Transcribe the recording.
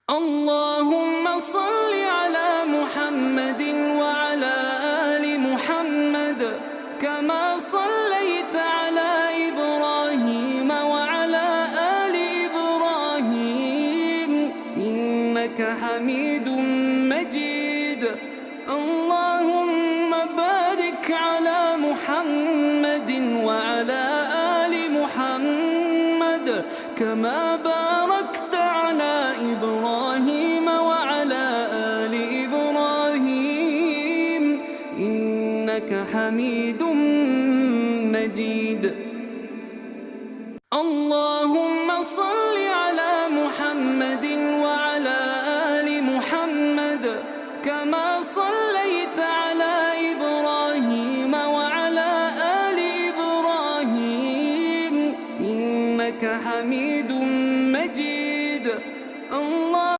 اللهم صل على محمد وعلى آل محمد كما صليت على إبراهيم وعلى آل إبراهيم إنك حميد مجيد. اللهم بارك على محمد وعلى آل محمد كما باركت على إبراهيم وعلى آل إبراهيم إنك حميد مجيد. اللهم صل على محمد وعلى آل محمد كما صليت